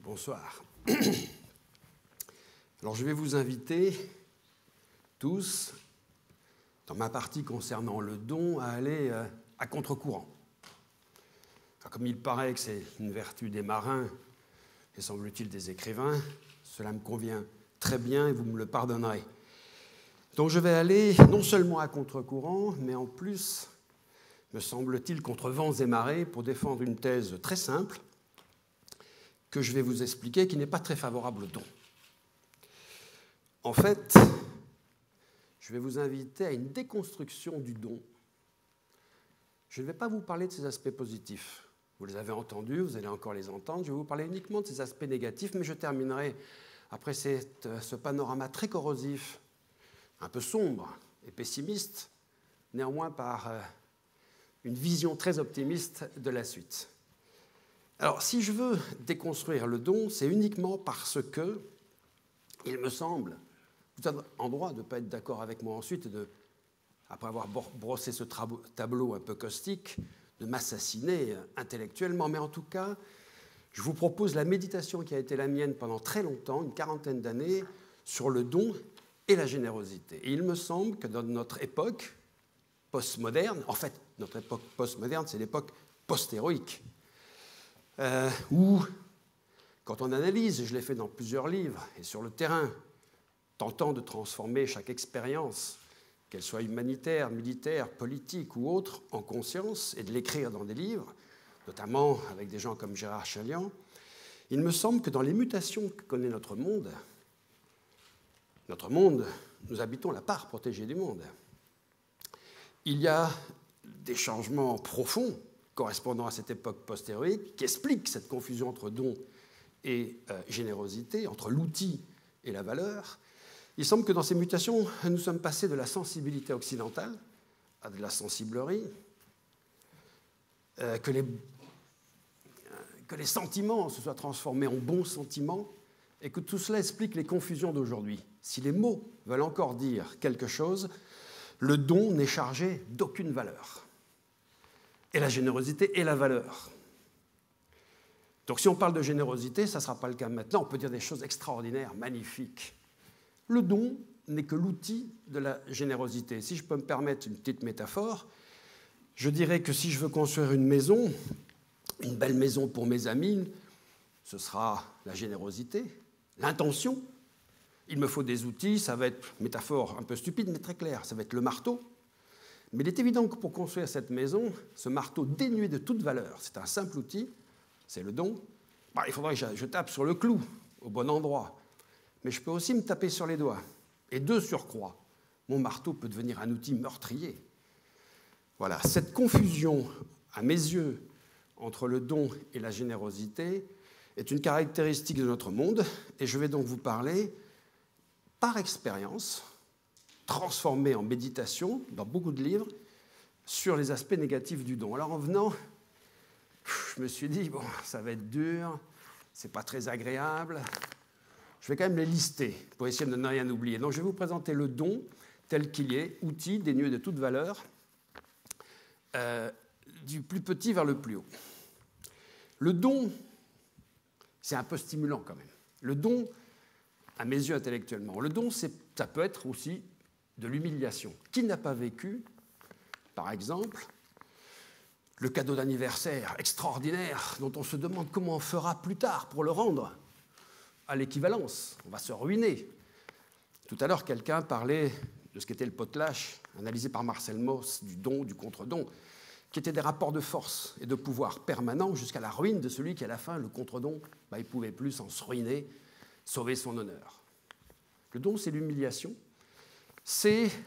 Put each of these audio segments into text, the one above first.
Bonsoir. Alors je vais vous inviter tous, dans ma partie concernant le don, à aller à contre-courant. Comme il paraît que c'est une vertu des marins et semble-t-il des écrivains, cela me convient très bien et vous me le pardonnerez. Donc je vais aller non seulement à contre-courant, mais en plus, me semble-t-il, contre vents et marées pour défendre une thèse très simple que je vais vous expliquer, qui n'est pas très favorable au don. En fait, je vais vous inviter à une déconstruction du don. Je ne vais pas vous parler de ses aspects positifs. Vous les avez entendus, vous allez encore les entendre. Je vais vous parler uniquement de ses aspects négatifs, mais je terminerai, après ce panorama très corrosif, un peu sombre et pessimiste, néanmoins par une vision très optimiste de la suite. Alors, si je veux déconstruire le don, c'est uniquement parce que, il me semble, vous êtes en droit de ne pas être d'accord avec moi ensuite, et après avoir brossé ce tableau un peu caustique, de m'assassiner intellectuellement. Mais en tout cas, je vous propose la méditation qui a été la mienne pendant très longtemps, une quarantaine d'années, sur le don et la générosité. Et il me semble que dans notre époque postmoderne, en fait, notre époque postmoderne, c'est l'époque post-héroïque, où, quand on analyse, et je l'ai fait dans plusieurs livres, et sur le terrain, tentant de transformer chaque expérience, qu'elle soit humanitaire, militaire, politique ou autre, en conscience, et de l'écrire dans des livres, notamment avec des gens comme Gérard Chaliand, il me semble que dans les mutations que connaît notre monde, nous habitons la part protégée du monde. Il y a des changements profonds correspondant à cette époque post-héroïque qui expliquent cette confusion entre don et générosité, entre l'outil et la valeur. Il semble que dans ces mutations, nous sommes passés de la sensibilité occidentale à de la sensiblerie, que les sentiments se soient transformés en bons sentiments et que tout cela explique les confusions d'aujourd'hui. Si les mots veulent encore dire quelque chose, le don n'est chargé d'aucune valeur. Et la générosité est la valeur. Donc si on parle de générosité, ça ne sera pas le cas maintenant. On peut dire des choses extraordinaires, magnifiques. Le don n'est que l'outil de la générosité. Si je peux me permettre une petite métaphore, je dirais que si je veux construire une maison, une belle maison pour mes amis, ce sera la générosité, l'intention. Il me faut des outils, ça va être, métaphore un peu stupide, mais très claire, ça va être le marteau. Mais il est évident que pour construire cette maison, ce marteau dénué de toute valeur, c'est un simple outil, c'est le don. Il faudrait que je tape sur le clou, au bon endroit. Mais je peux aussi me taper sur les doigts. Et de surcroît, mon marteau peut devenir un outil meurtrier. Voilà, cette confusion, à mes yeux, entre le don et la générosité est une caractéristique de notre monde. Et je vais donc vous parler, par expérience, transformée en méditation, dans beaucoup de livres, sur les aspects négatifs du don. Alors en venant, je me suis dit, bon, ça va être dur, c'est pas très agréable. Je vais quand même les lister pour essayer de ne rien oublier. Donc je vais vous présenter le don tel qu'il est, outil dénué de toute valeur, du plus petit vers le plus haut. Le don, c'est un peu stimulant quand même. Le don, à mes yeux intellectuellement, le don, ça peut être aussi de l'humiliation. Qui n'a pas vécu, par exemple, le cadeau d'anniversaire extraordinaire dont on se demande comment on fera plus tard pour le rendre à l'équivalence, on va se ruiner. Tout à l'heure, quelqu'un parlait de ce qu'était le potlatch, analysé par Marcel Mauss, du don, du contre-don, qui étaient des rapports de force et de pouvoir permanents jusqu'à la ruine de celui qui, à la fin, le contre-don, il ne pouvait plus sans se ruiner, sauver son honneur. Le don, c'est l'humiliation.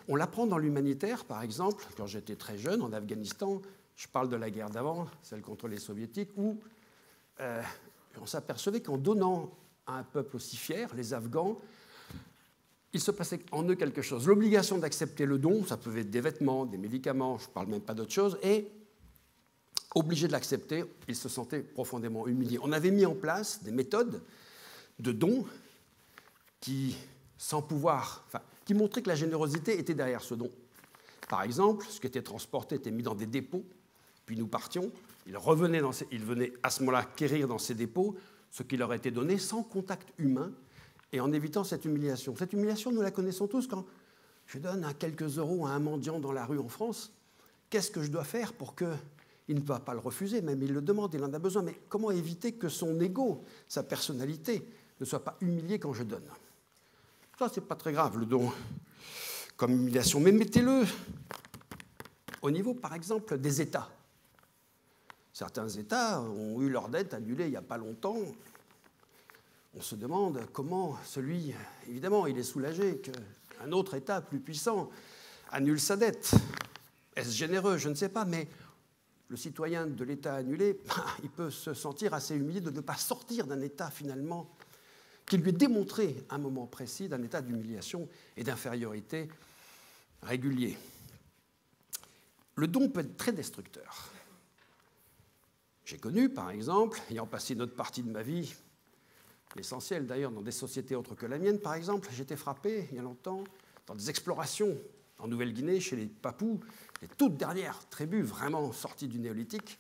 On l'apprend dans l'humanitaire, par exemple, quand j'étais très jeune, en Afghanistan, je parle de la guerre d'avant, celle contre les soviétiques, où on s'apercevait qu'en donnant à un peuple aussi fier, les Afghans, il se passait en eux quelque chose. L'obligation d'accepter le don, ça pouvait être des vêtements, des médicaments, je ne parle même pas d'autre chose, et obligés de l'accepter, ils se sentaient profondément humiliés. On avait mis en place des méthodes de don qui montraient que la générosité était derrière ce don. Par exemple, ce qui était transporté était mis dans des dépôts, puis nous partions, ils venaient à ce moment-là quérir dans ces dépôts, ce qui leur a été donné sans contact humain et en évitant cette humiliation. Cette humiliation, nous la connaissons tous quand je donne quelques euros à un mendiant dans la rue en France. Qu'est-ce que je dois faire pour qu'il ne va pas le refuser? Même il le demande, il en a besoin. Mais comment éviter que son ego, sa personnalité, ne soit pas humilié quand je donne? Ça, c'est pas très grave, le don comme humiliation. Mais mettez-le au niveau, par exemple, des États. Certains États ont eu leur dette annulée il n'y a pas longtemps. On se demande comment celui, évidemment, il est soulagé qu'un autre État plus puissant annule sa dette. Est-ce généreux? Je ne sais pas, mais le citoyen de l'État annulé, il peut se sentir assez humilié de ne pas sortir d'un État, finalement, qui lui est démontré à un moment précis d'un état d'humiliation et d'infériorité régulier. Le don peut être très destructeur. J'ai connu, par exemple, ayant passé une autre partie de ma vie, l'essentiel d'ailleurs dans des sociétés autres que la mienne, par exemple, j'ai été frappé il y a longtemps dans des explorations en Nouvelle-Guinée chez les Papous, les toutes dernières tribus vraiment sorties du néolithique.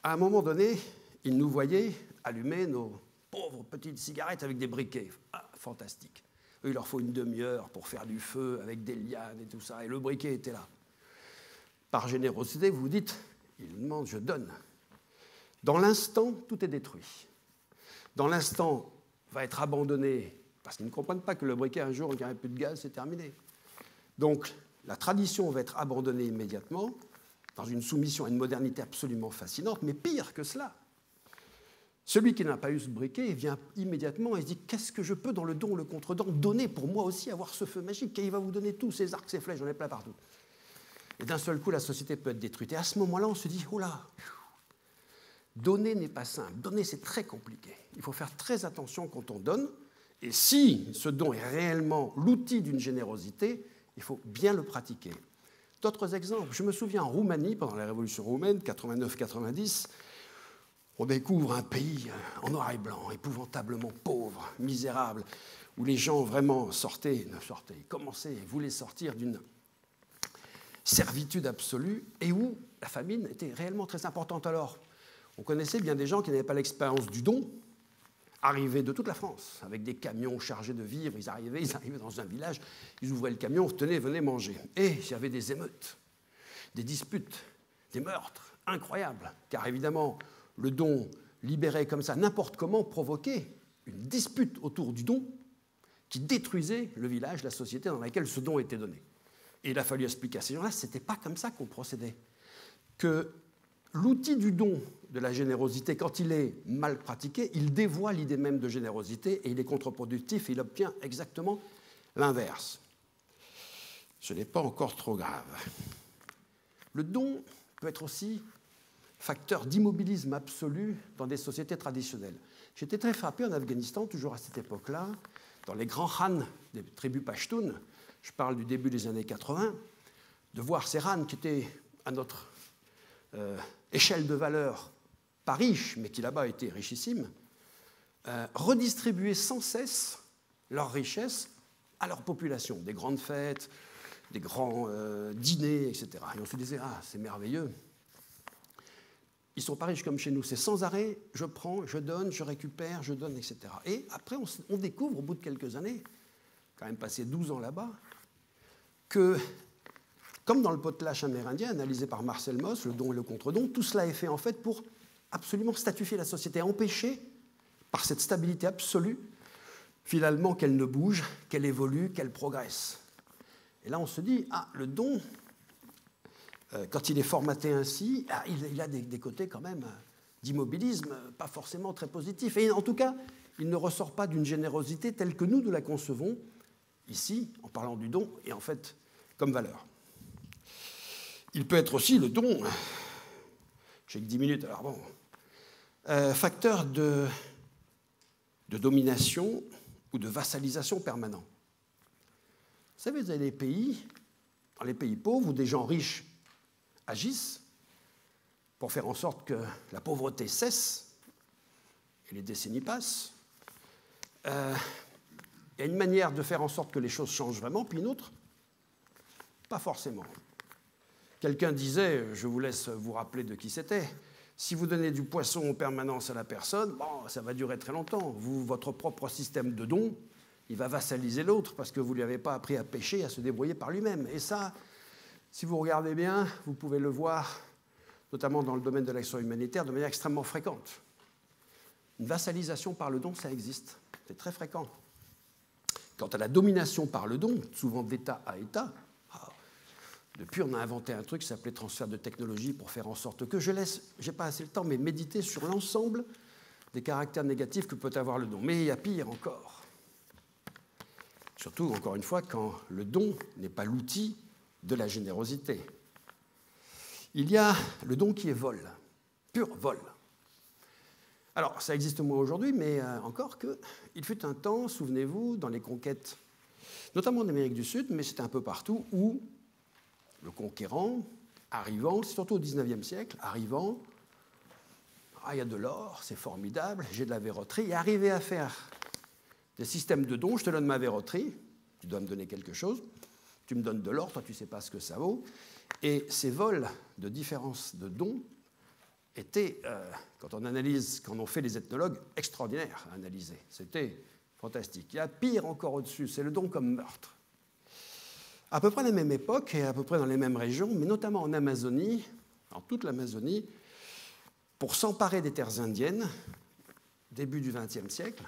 À un moment donné, ils nous voyaient allumer nos pauvres petites cigarettes avec des briquets. Ah, fantastique. Eux, il leur faut une demi-heure pour faire du feu avec des lianes et tout ça, et le briquet était là. Par générosité, vous vous dites, il demande, je donne. Dans l'instant, tout est détruit. Dans l'instant, va être abandonné, parce qu'ils ne comprennent pas que le briquet, un jour, il n'y aurait plus de gaz, c'est terminé. Donc, la tradition va être abandonnée immédiatement, dans une soumission à une modernité absolument fascinante, mais pire que cela. Celui qui n'a pas eu ce briquet vient immédiatement et se dit « Qu'est-ce que je peux, dans le don, le contre-don, donner pour moi aussi avoir ce feu magique ?» Et il va vous donner tous ces arcs, ces flèches, j'en ai plein partout. Et d'un seul coup, la société peut être détruite. Et à ce moment-là, on se dit « Oh là, donner n'est pas simple. Donner, c'est très compliqué. Il faut faire très attention quand on donne. Et si ce don est réellement l'outil d'une générosité, il faut bien le pratiquer. » D'autres exemples. Je me souviens en Roumanie, pendant la Révolution roumaine, 89-90, on découvre un pays en noir et blanc, épouvantablement pauvre, misérable, où les gens vraiment commençaient, voulaient sortir d'une servitude absolue et où la famine était réellement très importante. Alors, on connaissait bien des gens qui n'avaient pas l'expérience du don, arrivaient de toute la France, avec des camions chargés de vivres, ils arrivaient dans un village, ils ouvraient le camion, tenez, venez manger. Et il y avait des émeutes, des disputes, des meurtres incroyables, car évidemment, le don libéré comme ça, n'importe comment, provoquait une dispute autour du don qui détruisait le village, la société dans laquelle ce don était donné. Et il a fallu expliquer à ces gens-là, ce n'était pas comme ça qu'on procédait. Que l'outil du don, de la générosité, quand il est mal pratiqué, il dévoie l'idée même de générosité et il est contre-productif et il obtient exactement l'inverse. Ce n'est pas encore trop grave. Le don peut être aussi facteur d'immobilisme absolu dans des sociétés traditionnelles. J'étais très frappé en Afghanistan, toujours à cette époque-là, dans les grands khans des tribus pashtunes, je parle du début des années 80, de voir ces khans qui étaient à notre échelle de valeur pas riches, mais qui là-bas étaient richissimes, redistribuer sans cesse leurs richesses à leur population, des grandes fêtes, des grands dîners, etc. Et on se disait, ah, c'est merveilleux. Ils ne sont pas riches comme chez nous, c'est sans arrêt, je prends, je donne, je récupère, je donne, etc. Et après, on découvre, au bout de quelques années, quand même passé 12 ans là-bas, que, comme dans le potlatch amérindien, analysé par Marcel Moss, le don et le contre-don, tout cela est fait en fait pour absolument statifier la société, empêcher, par cette stabilité absolue, finalement qu'elle ne bouge, qu'elle évolue, qu'elle progresse. Et là, on se dit, ah, le don, quand il est formaté ainsi, il a des côtés quand même d'immobilisme, pas forcément très positifs. Et en tout cas, il ne ressort pas d'une générosité telle que nous la concevons, ici, en parlant du don, et en fait, comme valeur. Il peut être aussi le don, j'ai que 10 minutes, alors bon, facteur de domination ou de vassalisation permanent. Vous savez, vous avez des pays, dans les pays pauvres, où des gens riches agissent pour faire en sorte que la pauvreté cesse et les décennies passent. Il y a une manière de faire en sorte que les choses changent vraiment, puis une autre, pas forcément. Quelqu'un disait, je vous laisse vous rappeler de qui c'était, Si vous donnez du poisson en permanence à la personne, bon, ça va durer très longtemps. Votre propre système de don, il va vassaliser l'autre parce que vous ne lui avez pas appris à pêcher, à se débrouiller par lui-même. Et ça, si vous regardez bien, vous pouvez le voir, notamment dans le domaine de l'action humanitaire, de manière extrêmement fréquente. Une vassalisation par le don, ça existe. C'est très fréquent. Quant à la domination par le don, souvent d'État à État, depuis, on a inventé un truc qui s'appelait transfert de technologie pour faire en sorte que je n'ai pas assez le temps, mais méditer sur l'ensemble des caractères négatifs que peut avoir le don. Mais il y a pire encore. Surtout, encore une fois, quand le don n'est pas l'outil de la générosité. Il y a le don qui est vol, pur vol. Alors, ça existe moins aujourd'hui, mais encore qu'il fut un temps, souvenez-vous, dans les conquêtes, notamment en Amérique du Sud, mais c'était un peu partout, où le conquérant, arrivant, surtout au XIXe siècle, arrivant, il y a de l'or, c'est formidable, j'ai de la verroterie, et arriver à faire des systèmes de dons, je te donne ma verroterie, tu dois me donner quelque chose, tu me donnes de l'or, toi tu ne sais pas ce que ça vaut, et ces vols de différence de dons étaient, quand on analyse, quand on fait les ethnologues, extraordinaires à analyser, c'était fantastique. Il y a pire encore au-dessus, c'est le don comme meurtre. À peu près à la même époque et à peu près dans les mêmes régions, mais notamment en Amazonie, en toute l'Amazonie, pour s'emparer des terres indiennes, début du XXe siècle.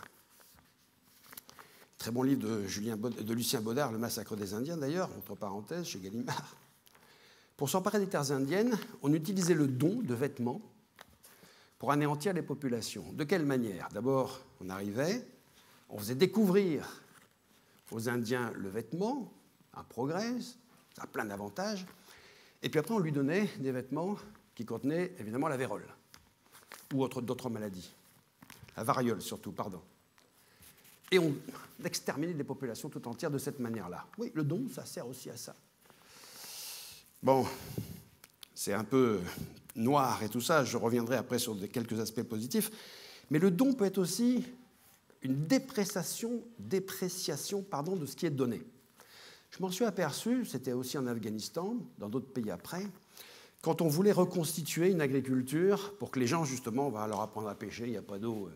Très bon livre de Lucien Baudard, Le massacre des Indiens d'ailleurs, entre parenthèses, chez Gallimard. Pour s'emparer des terres indiennes, on utilisait le don de vêtements pour anéantir les populations. De quelle manière? D'abord, on arrivait, on faisait découvrir aux Indiens le vêtement, un progrès, ça a plein d'avantages. Et puis après, on lui donnait des vêtements qui contenaient évidemment la vérole ou d'autres maladies. La variole surtout, pardon. Et on exterminait des populations tout entières de cette manière-là. Oui, le don, ça sert aussi à ça. Bon, c'est un peu noir et tout ça, je reviendrai après sur quelques aspects positifs, mais le don peut être aussi une dépréciation de ce qui est donné. Je m'en suis aperçu, c'était aussi en Afghanistan, dans d'autres pays après, quand on voulait reconstituer une agriculture pour que les gens, justement, on va leur apprendre à pêcher, il n'y a pas d'eau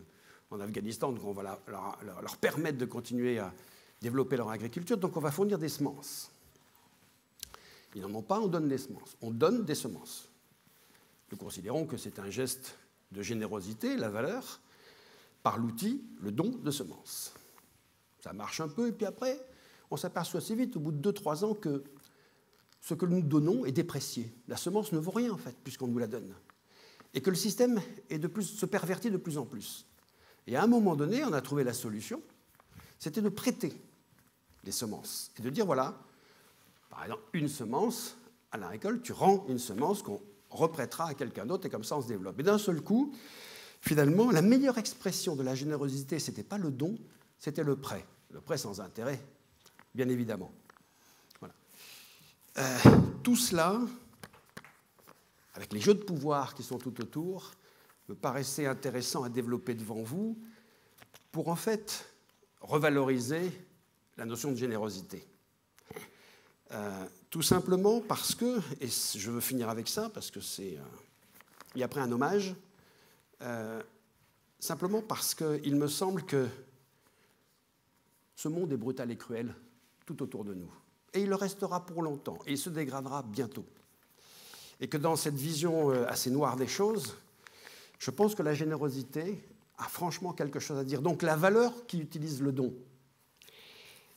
en Afghanistan, donc on va leur permettre de continuer à développer leur agriculture, donc on va fournir des semences. Ils n'en ont pas, on donne des semences. On donne des semences. Nous considérons que c'est un geste de générosité, la valeur, par l'outil, le don de semences. Ça marche un peu, et puis après, on s'aperçoit assez vite, au bout de 2-3 ans, que ce que nous donnons est déprécié. La semence ne vaut rien, en fait, puisqu'on nous la donne. Et que le système se pervertit de plus en plus. Et à un moment donné, on a trouvé la solution, c'était de prêter les semences. Et de dire, voilà, par exemple, une semence, à la récolte, tu rends une semence qu'on reprêtera à quelqu'un d'autre, et comme ça, on se développe. Et d'un seul coup, finalement, la meilleure expression de la générosité, ce n'était pas le don, c'était le prêt. Le prêt sans intérêt, bien évidemment. Voilà. Tout cela, avec les jeux de pouvoir qui sont tout autour, me paraissait intéressant à développer devant vous pour en fait revaloriser la notion de générosité. Tout simplement parce que, et je veux finir avec ça, parce que c'est, il y a après un hommage, simplement parce qu'il me semble que ce monde est brutal et cruel tout autour de nous. Et il le restera pour longtemps, et il se dégradera bientôt. Et que dans cette vision assez noire des choses, je pense que la générosité a franchement quelque chose à dire. Donc la valeur qui utilise le don.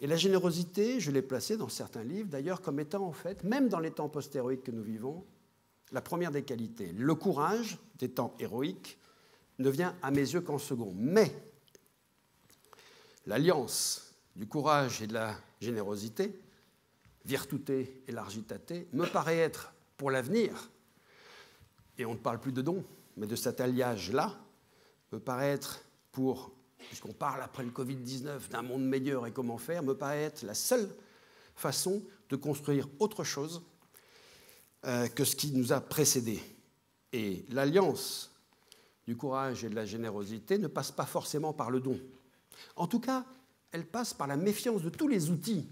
Et la générosité, je l'ai placée dans certains livres, d'ailleurs, comme étant, en fait, même dans les temps post-héroïques que nous vivons, la première des qualités. Le courage des temps héroïques ne vient à mes yeux qu'en second. Mais l'alliance du courage et de la générosité, virtute et largitate, me paraît être, pour l'avenir, et on ne parle plus de dons, mais de cet alliage-là, me paraît être, puisqu'on parle après le Covid-19 d'un monde meilleur et comment faire, me paraît être la seule façon de construire autre chose que ce qui nous a précédés. Et l'alliance du courage et de la générosité ne passe pas forcément par le don. En tout cas, elle passe par la méfiance de tous les outils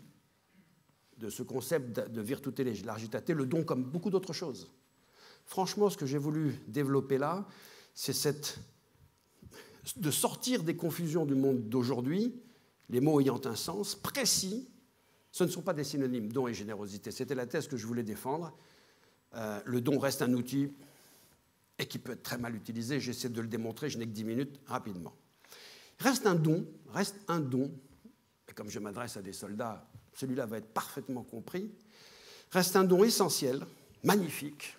de ce concept de virtute largitate, le don comme beaucoup d'autres choses. franchement, ce que j'ai voulu développer là, c'est de sortir des confusions du monde d'aujourd'hui, les mots ayant un sens précis. Ce ne sont pas des synonymes, don et générosité. C'était la thèse que je voulais défendre. Le don reste un outil et qui peut être très mal utilisé. J'essaie de le démontrer, je n'ai que 10 minutes, rapidement. Reste un don, et comme je m'adresse à des soldats, celui-là va être parfaitement compris, reste un don essentiel, magnifique,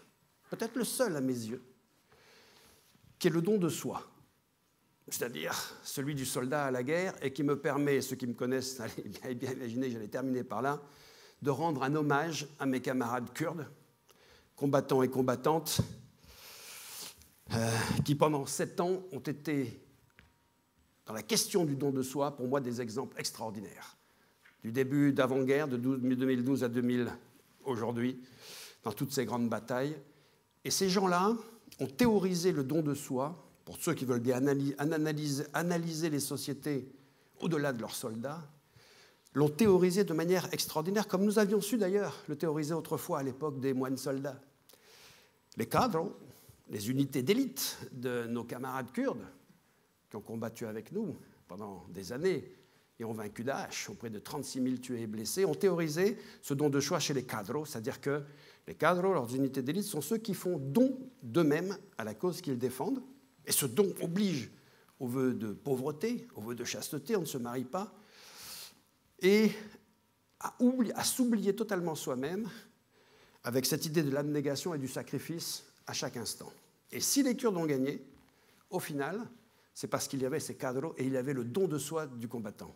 peut-être le seul à mes yeux, qui est le don de soi. C'est-à-dire celui du soldat à la guerre et qui me permet, ceux qui me connaissent, allez bien imaginer, j'allais terminer par là, de rendre un hommage à mes camarades kurdes, combattants et combattantes, qui pendant 7 ans ont été, dans la question du don de soi, pour moi des exemples extraordinaires. Du début d'avant-guerre, de 2012 à 2000 aujourd'hui, dans toutes ces grandes batailles. Et ces gens-là ont théorisé le don de soi, pour ceux qui veulent bien analyser les sociétés au-delà de leurs soldats, l'ont théorisé de manière extraordinaire, comme nous avions su d'ailleurs le théoriser autrefois à l'époque des moines soldats. Les cadres, les unités d'élite de nos camarades kurdes, qui ont combattu avec nous pendant des années et ont vaincu Daesh auprès de 36 000 tués et blessés, ont théorisé ce don de soi chez les cadres, c'est-à-dire que les cadres, leurs unités d'élite, sont ceux qui font don d'eux-mêmes à la cause qu'ils défendent. Et ce don oblige au vœu de pauvreté, au vœu de chasteté, on ne se marie pas, et à s'oublier totalement soi-même avec cette idée de l'abnégation et du sacrifice à chaque instant. Et si les Kurdes ont gagné, au final, c'est parce qu'il y avait ces cadres et il y avait le don de soi du combattant.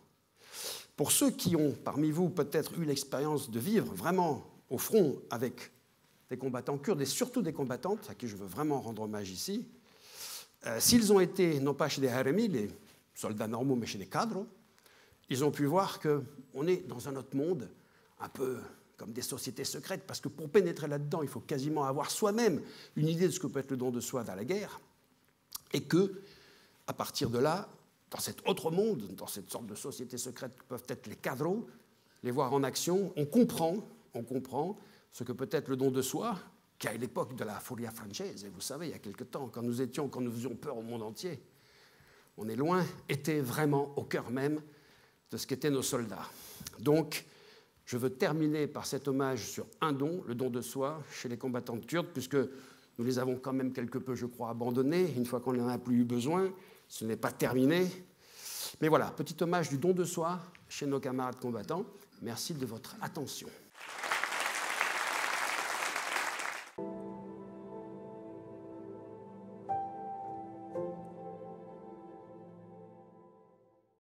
Pour ceux qui ont, parmi vous, peut-être eu l'expérience de vivre vraiment au front avec des combattants kurdes et surtout des combattantes, à qui je veux vraiment rendre hommage ici, s'ils ont été, non pas chez des haremi, les soldats normaux, mais chez des cadres, ils ont pu voir qu'on est dans un autre monde, un peu comme des sociétés secrètes, parce que pour pénétrer là-dedans, il faut quasiment avoir soi-même une idée de ce que peut être le don de soi dans la guerre, et que, à partir de là, dans cet autre monde, dans cette sorte de société secrète que peuvent être les cadres, les voir en action, on comprend ce que peut être le don de soi, qu'à l'époque de la Furia Française, et vous savez, il y a quelque temps, quand nous faisions peur au monde entier, on est loin, était vraiment au cœur même de ce qu'étaient nos soldats. Donc, je veux terminer par cet hommage sur un don, le don de soi, chez les combattants kurdes, puisque nous les avons quand même quelque peu, je crois, abandonnés, une fois qu'on n'en a plus eu besoin, ce n'est pas terminé. Mais voilà, petit hommage du don de soi chez nos camarades combattants. Merci de votre attention.